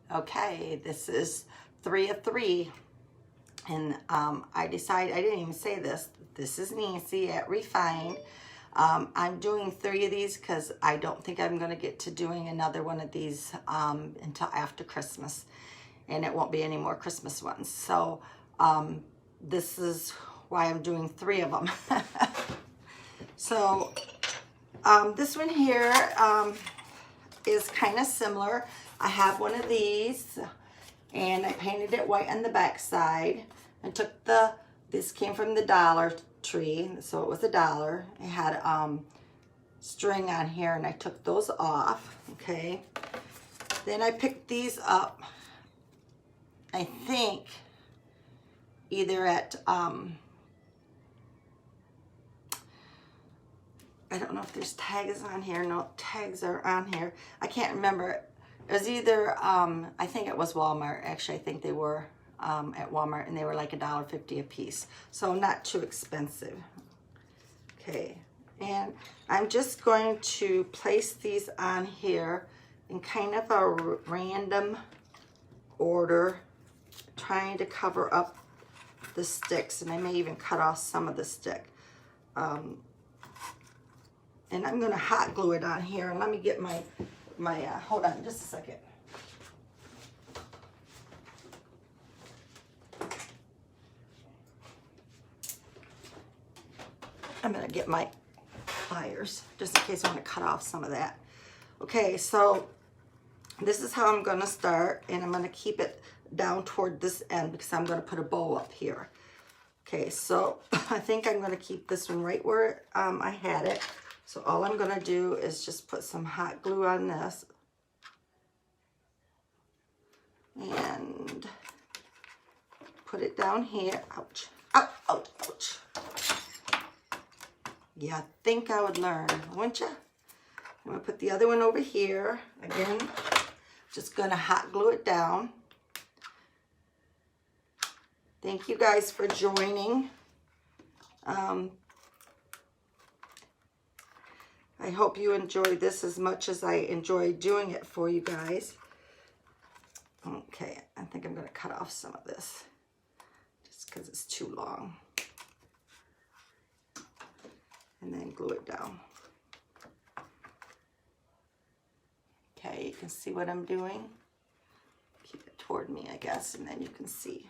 Okay, this is 3 of 3, and I decided, I didn't even say this, this is Nancy at Refined. I'm doing 3 of these because I don't think I'm going to get to doing another one of these until after Christmas, and it won't be any more Christmas ones. So this is why I'm doing 3 of them. So this one here is kind of similar. I have one of these, and I painted it white on the back side. I took this came from the Dollar Tree, so it was $1. It had string on here, and I took those off, okay? Then I picked these up, I think, either at, I don't know if there's tags on here. No, tags are on here. I can't remember. It was either, I think it was Walmart. Actually, I think they were at Walmart, and they were like $1.50 a piece. So not too expensive. Okay, and I'm just going to place these on here in kind of a random order, trying to cover up the sticks, and I may even cut off some of the stick. And I'm going to hot glue it on here. And let me get my hold on just a second. I'm going to get my pliers just in case I want to cut off some of that. Okay, so this is how I'm going to start, and I'm going to keep it down toward this end because I'm going to put a bow up here. Okay, so I think I'm going to keep this one right where I had it. So all I'm going to do is just put some hot glue on this and put it down here. Ouch, ouch, ouch, ouch. Yeah, I think I would learn, wouldn't you? I'm going to put the other one over here. Again, just going to hot glue it down. Thank you guys for joining. I hope you enjoyed this as much as I enjoyed doing it for you guys. Okay, I think I'm going to cut off some of this just because it's too long. And then glue it down. Okay, you can see what I'm doing. Keep it toward me, I guess, and then you can see.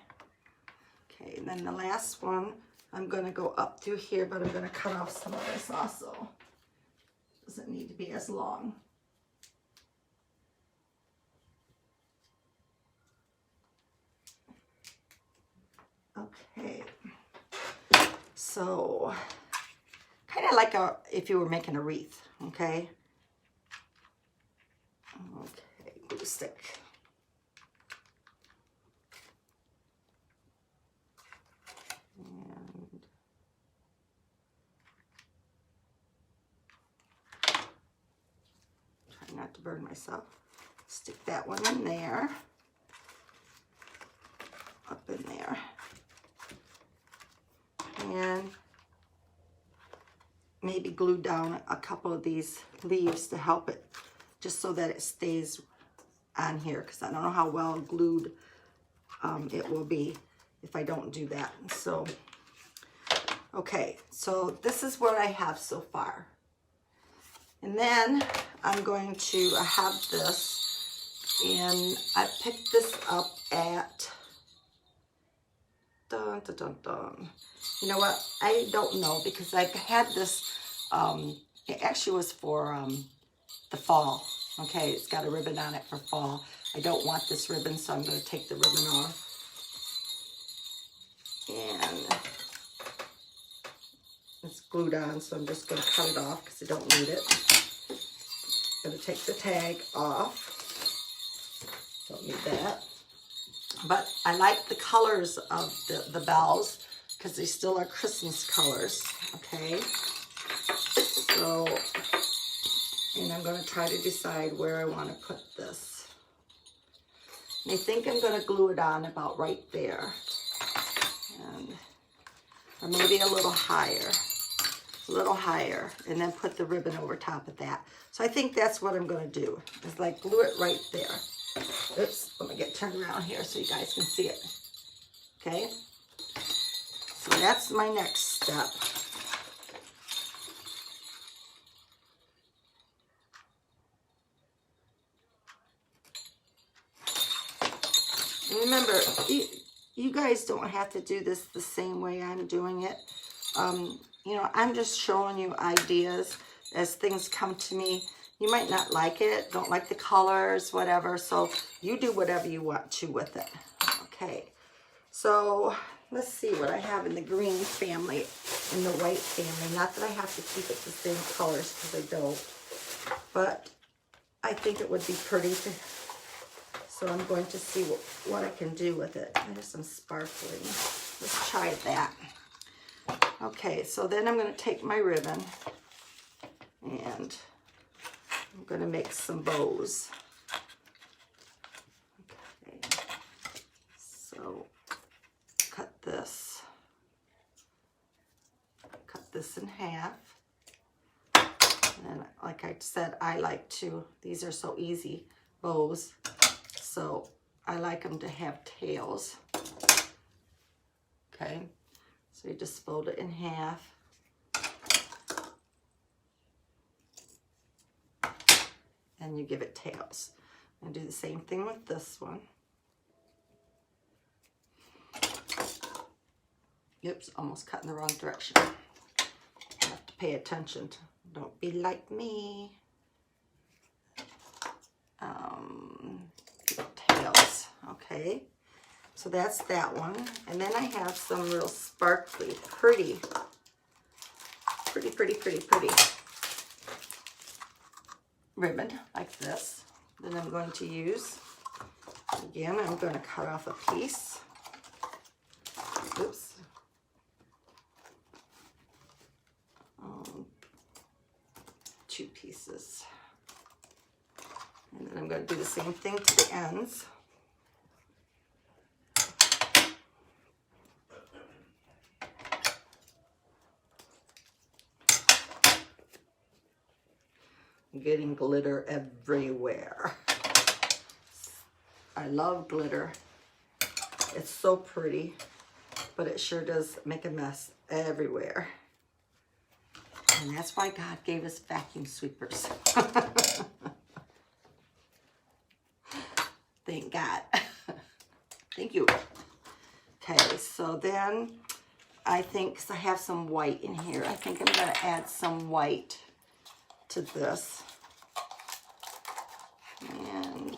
Okay, and then the last one, I'm going to go up through here, but I'm going to cut off some of this also. Doesn't need to be as long. Okay, so kind of like if you were making a wreath, okay? Okay, glue stick. And try not to burn myself. Stick that one in there, up in there. And maybe glue down a couple of these leaves to help it, just so that it stays on here, because I don't know how well glued it will be if I don't do that. So, okay, so this is what I have so far. And then I'm going to have this, and I picked this up at, dun, dun, dun, dun. You know what? I don't know, because I've had this, it actually was for the fall. Okay, it's got a ribbon on it for fall. I don't want this ribbon, so I'm going to take the ribbon off. And it's glued on, so I'm just going to cut it off because I don't need it. I'm going to take the tag off. Don't need that. But I like the colors of the bells because they still are Christmas colors, okay? So, and I'm going to try to decide where I want to put this. And I think I'm going to glue it on about right there. And, or maybe a little higher. And then put the ribbon over top of that. So I think that's what I'm going to do, is like glue it right there. Oops, let me turn around here so you guys can see it. Okay, so that's my next step. And remember, you guys don't have to do this the same way I'm doing it. You know, I'm just showing you ideas as things come to me. You might not like it, don't like the colors, whatever. So you do whatever you want to with it. Okay, so let's see what I have in the green family, in the white family. Not that I have to keep it the same colors, because I don't. But I think it would be pretty to, so I'm going to see what I can do with it. There's some sparkling. Let's try that. Okay, so then I'm going to take my ribbon and I'm going to make some bows. Okay, so cut this in half. And like I said, I like to, these are so easy bows, so I like them to have tails. Okay, so you just fold it in half. And you give it tails. And do the same thing with this one. Oops, almost cut in the wrong direction. You have to pay attention. Don't be like me. Tails, okay. So that's that one. And then I have some real sparkly, pretty ribbon like this that I'm going to use. Again, I'm going to cut off a piece. Oops. 2 pieces. And then I'm going to do the same thing to the ends. I'm getting glitter everywhere. I love glitter. It's so pretty, but it sure does make a mess everywhere. And that's why God gave us vacuum sweepers. Thank God. Thank you. Okay, so then I think, because I have some white in here, I think I'm going to add some white to this. And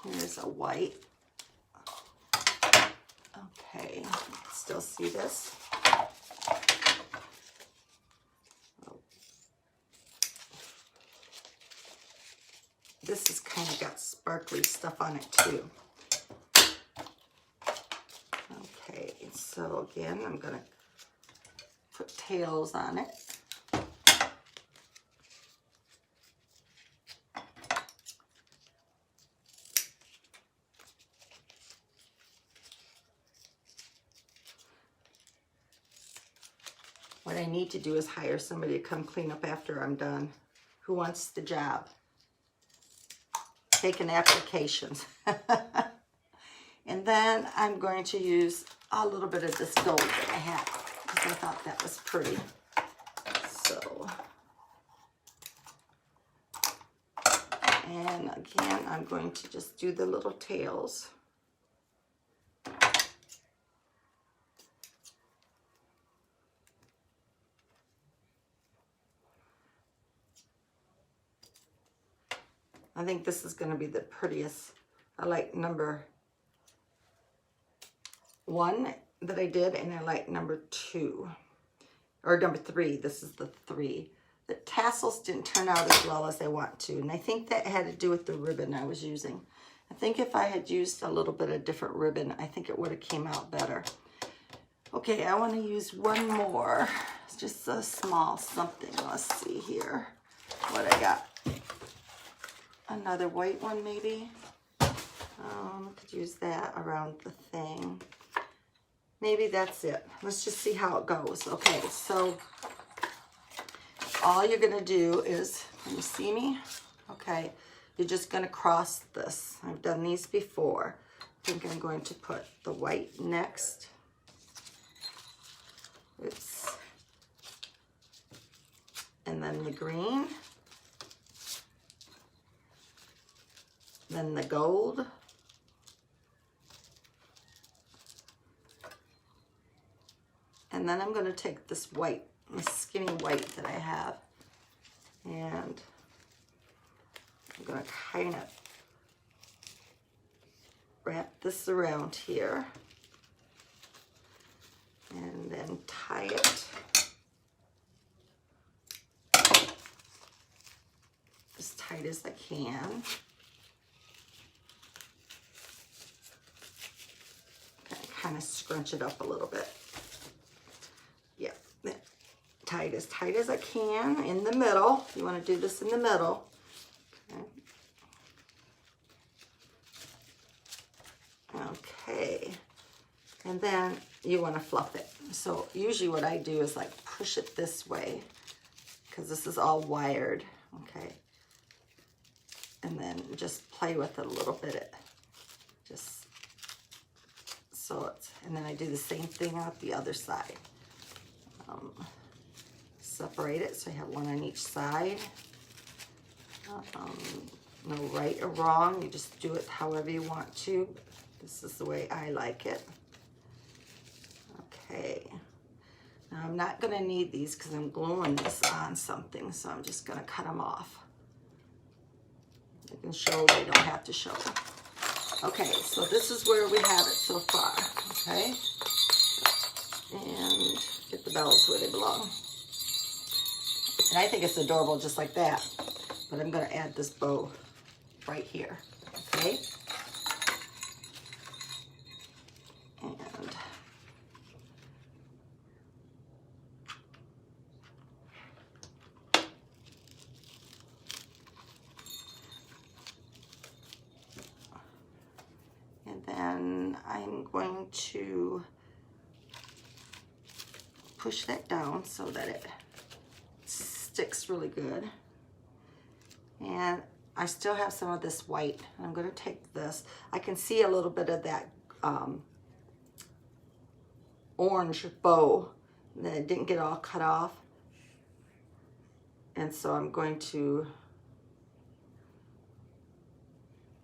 here's a white. Okay, still see this? This has kind of got sparkly stuff on it too. Okay, so again, I'm going to put tails on it. What I need to do is hire somebody to come clean up after I'm done. Who wants the job? Taking applications. And then I'm going to use a little bit of this gold that I have, because I thought that was pretty. So, and again, I'm going to just do the little tails. I think this is going to be the prettiest. I like number 1 that I did, and I like number 2, or number 3. This is the 3. The tassels didn't turn out as well as I want to, and I think that had to do with the ribbon I was using. I think if I had used a little bit of different ribbon, I think it would have came out better. Okay, I want to use one more. It's just a small something. Let's see here what I got. Another white one, maybe. Could use that around the thing. Maybe that's it. Let's just see how it goes. Okay, so all you're gonna do is, can you see me? Okay, you're just gonna cross this. I've done these before. I think I'm going to put the white next. Oops. And then the green. Then the gold. And then I'm going to take this white, this skinny white that I have, and I'm going to kind of wrap this around here and then tie it as tight as I can. Kind of scrunch it up a little bit. Yeah, tight as I can in the middle. You want to do this in the middle. Okay. Okay. And then you want to fluff it. So usually what I do is like push it this way because this is all wired. Okay. And then just play with it a little bit. Just so it's, and then I do the same thing out the other side. Separate it so you have one on each side. No right or wrong, you just do it however you want to. This is the way I like it. Okay, now I'm not going to need these because I'm gluing this on something, so I'm just going to cut them off. You can show, they don't have to show. Okay, so this is where we have it so far, okay? And get the bells where they belong. And I think it's adorable just like that, but I'm gonna add this bow right here, okay? And then I'm going to push that down so that it sticks really good. And I still have some of this white. I'm going to take this. I can see a little bit of that orange bow that it didn't get all cut off. And so I'm going to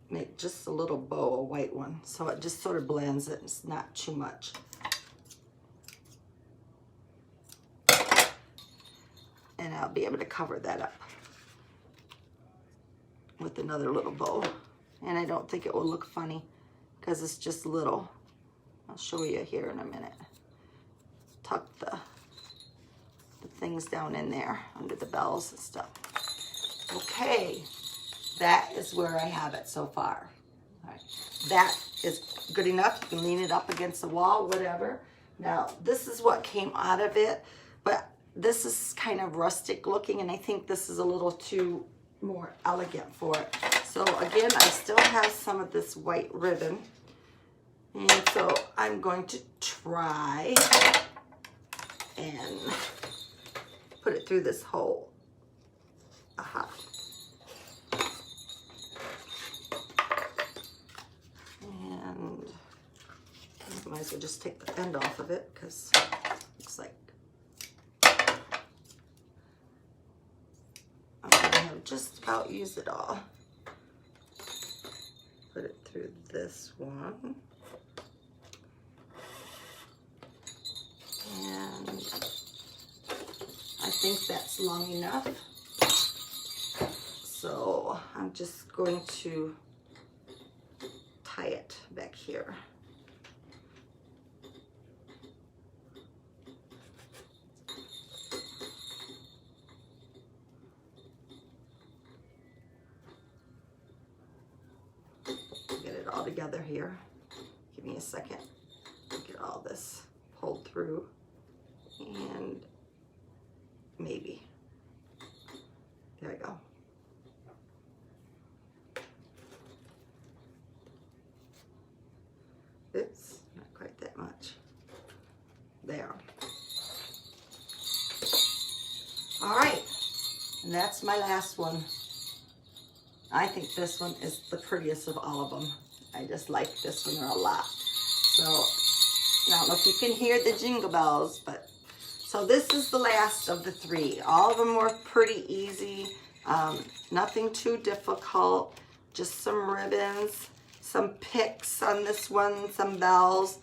make just a little bow, a white one, so it just sort of blends it. It's not too much. And I'll be able to cover that up with another little bow. And I don't think it will look funny because it's just little. I'll show you here in a minute. Tuck the things down in there under the bells and stuff. Okay, that is where I have it so far. All right, that is good enough. You can lean it up against the wall, whatever. Now, this is what came out of it, but this is kind of rustic looking, and I think this is a little too more elegant for it. So again, I still have some of this white ribbon, and so I'm going to try and put it through this hole. Aha. And I might as well just take the end off of it because it looks like I'm going to have just about used it all. Put it through this one. And I think that's long enough. So I'm just going to tie it back here. Get it all together here. Give me a second to get all this pulled through. And maybe. There we go. Oops, not quite that much. There. All right, And that's my last one. I think this one is the prettiest of all of them. I just like this one a lot. So, I don't know if you can hear the jingle bells, but so this is the last of the 3. All of them were pretty easy. Nothing too difficult. Just some ribbons, some picks on this one, some bells.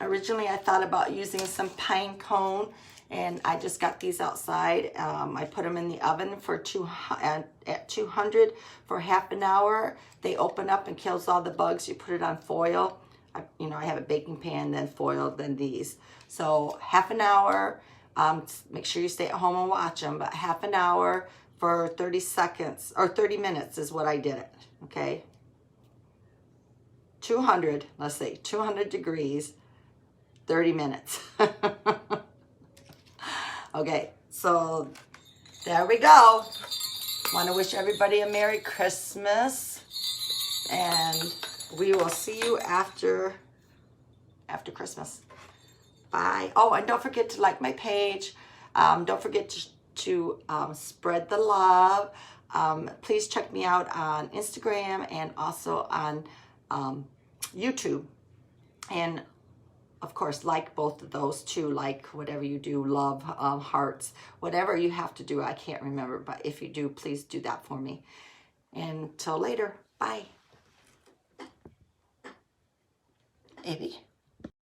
Originally I thought about using some pine cone, and I just got these outside. I put them in the oven for at 200 for half an hour. They open up and kills all the bugs. You put it on foil. I have a baking pan, then foil, then these. So half an hour. Make sure you stay at home and watch them, but half an hour for 30 seconds, or 30 minutes is what I did it, okay? 200, let's say 200 degrees, 30 minutes. Okay, so there we go. Want to wish everybody a Merry Christmas, and we will see you after Christmas. Bye. Oh, and don't forget to like my page. Don't forget to spread the love. Please check me out on Instagram and also on YouTube. And of course, like both of those too. Like whatever you do, love, hearts, whatever you have to do. I can't remember, but if you do, please do that for me. Until later, bye. Abby.